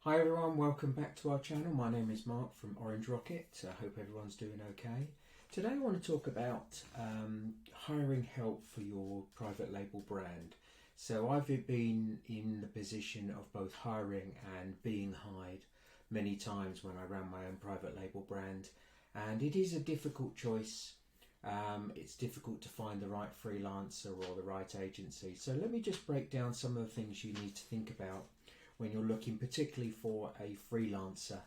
Hi everyone, welcome back to our channel. My name is Mark from Orange Rocket. I hope everyone's doing okay. Today I want to talk about hiring help for your private label brand. So I've been in the position of both hiring and being hired many times when I ran my own private label brand, and it is a difficult choice. It's difficult to find the right freelancer or the right agency. So let me just break down some of the things you need to think about when you're looking particularly for a freelancer.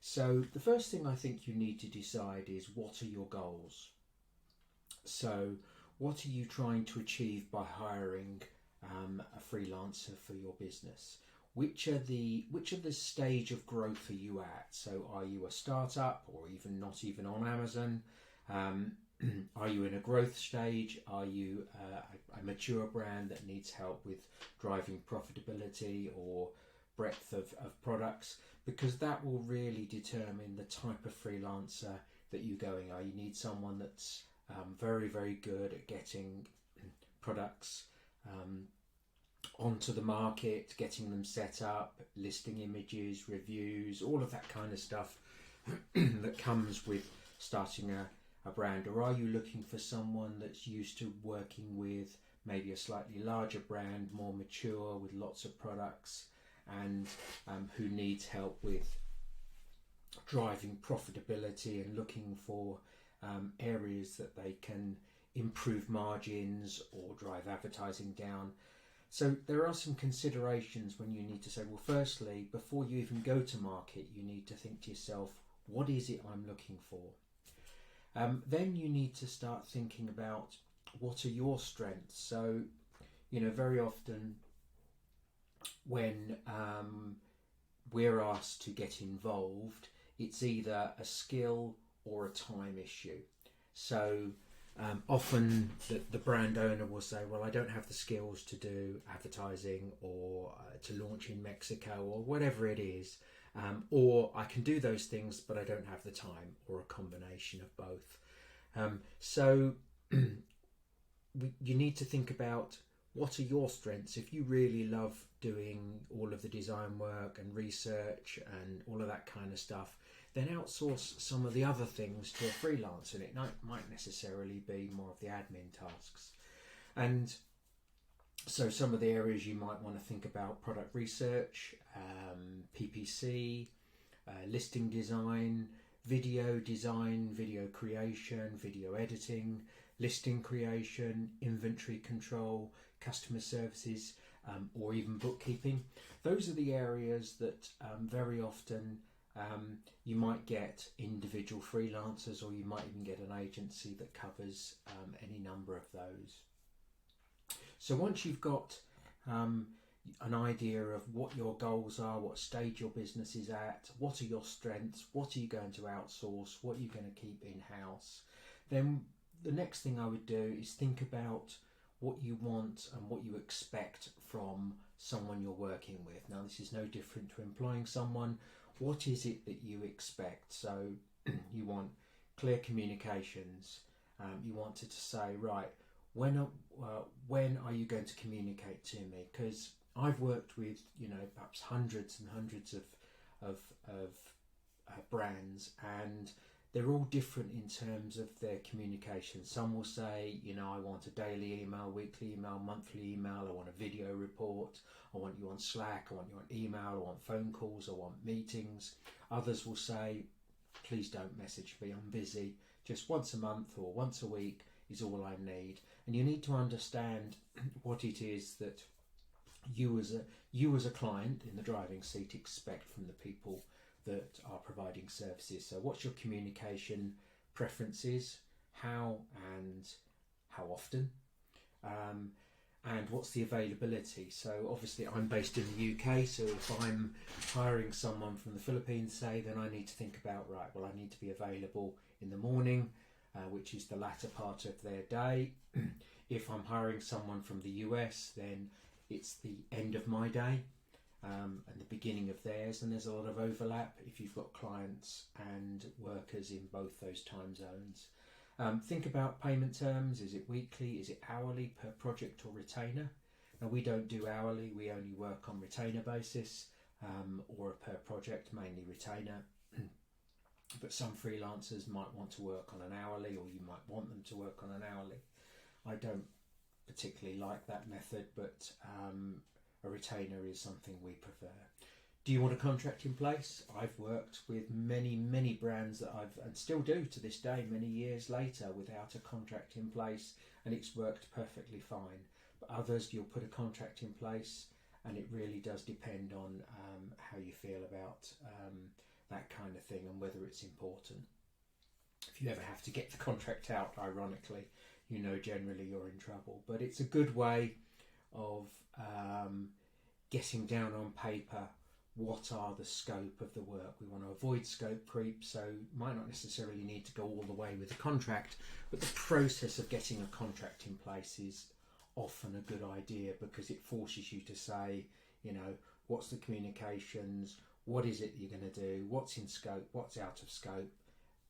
So the first thing I think you need to decide is, what are your goals? So what are you trying to achieve by hiring a freelancer for your business? Which are the stage of growth are you at? So are you a startup or even not even on Amazon? Are you in a growth stage? Are you a mature brand that needs help with driving profitability or breadth of products? Because that will really determine the type of freelancer that you're going. You need someone that's very, very good at getting products onto the market, getting them set up, listing images, reviews, all of that kind of stuff that comes with starting a brand? Or are you looking for someone that's used to working with maybe a slightly larger brand, more mature, with lots of products, and who needs help with driving profitability and looking for areas that they can improve margins or drive advertising down? So there are some considerations when you need to say, well, firstly, before you even go to market, you need to think to yourself, what is it I'm looking for? Then you need to start thinking about, what are your strengths? So, very often when we're asked to get involved, it's either a skill or a time issue. So often the brand owner will say, well, I don't have the skills to do advertising or to launch in Mexico or whatever it is, or I can do those things but I don't have the time, or a combination of both. So you need to think about, what are your strengths? If you really love doing all of the design work and research and all of that kind of stuff, then outsource some of the other things to a freelancer, and it might necessarily be more of the admin tasks. And so some of the areas you might want to think about: product research, PPC, listing design, video design, video creation, video editing, listing creation, inventory control, customer services, or even bookkeeping. Those are the areas that very often you might get individual freelancers, or you might even get an agency that covers any number of those. So once you've got an idea of what your goals are, what stage your business is at, what are your strengths, what are you going to outsource, what are you going to keep in-house, then the next thing I would do is think about what you want and what you expect from someone you're working with. Now, this is no different to employing someone. What is it that you expect? So you want clear communications. You wanted to say, right, when are you going to communicate to me? Because I've worked with, perhaps hundreds and hundreds of brands, and they're all different in terms of their communication. Some will say, I want a daily email, weekly email, monthly email, I want a video report, I want you on Slack, I want you on email, I want phone calls, I want meetings. Others will say, please don't message me, I'm busy. Just once a month or once a week is all I need. And you need to understand what it is that you as a client in the driving seat expect from the people that are providing services. So what's your communication preferences, how often, and what's the availability? So obviously I'm based in the UK, so if I'm hiring someone from the Philippines, say, then I need to think about, right, well, I need to be available in the morning, which is the latter part of their day. If I'm hiring someone from the US, then it's the end of my day and the beginning of theirs, and there's a lot of overlap if you've got clients and workers in both those time zones. Think about payment terms. Is it weekly? Is it hourly, per project or retainer? Now, we don't do hourly, we only work on retainer basis. or a per project, mainly retainer. But some freelancers might want to work on an hourly, or you might want them to work on an hourly. I don't particularly like that method, but a retainer is something we prefer. Do you want a contract in place? I've worked with many brands that and still do to this day, many years later, without a contract in place, and it's worked perfectly fine. But others, you'll put a contract in place, and it really does depend on how you feel about that kind of thing and whether it's important. If you ever have to get the contract out, ironically, you know generally you're in trouble. But it's a good way of getting down on paper what are the scope of the work. We want to avoid scope creep, so might not necessarily need to go all the way with the contract, but the process of getting a contract in place is often a good idea, because it forces you to say, what's the communications, what is it you're going to do, what's in scope, what's out of scope,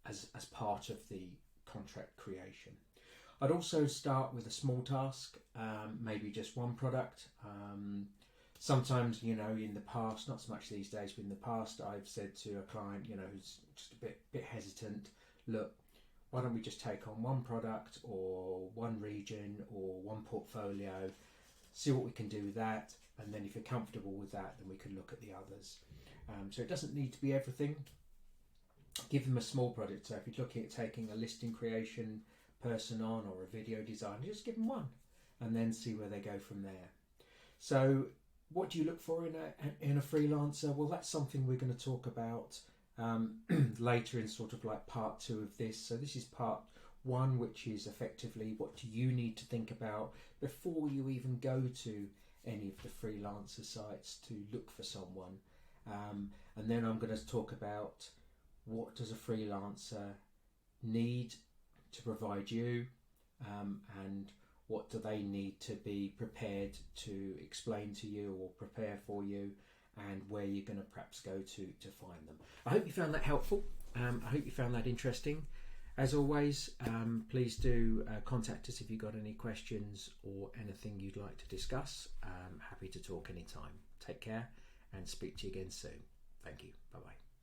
as part of the contract creation. I'd also start with a small task, maybe just one product. Sometimes, in the past, not so much these days, but in the past, I've said to a client, who's just a bit hesitant, look, why don't we just take on one product or one region or one portfolio, see what we can do with that, and then if you're comfortable with that, then we can look at the others. So it doesn't need to be everything. Give them a small project. So if you're looking at taking a listing creation person on, or a video designer, just give them one and then see where they go from there. So what do you look for in a freelancer? Well, that's something we're going to talk about later in sort of like part 2 of this. So this is part 1, which is effectively what do you need to think about before you even go to any of the freelancer sites to look for someone. And then I'm going to talk about what does a freelancer need to provide you, and what do they need to be prepared to explain to you or prepare for you, and where you're going to perhaps go to find them. I hope you found that helpful. I hope you found that interesting. As always, please do contact us if you've got any questions or anything you'd like to discuss. Happy to talk anytime. Take care and speak to you again soon. Thank you. Bye-bye.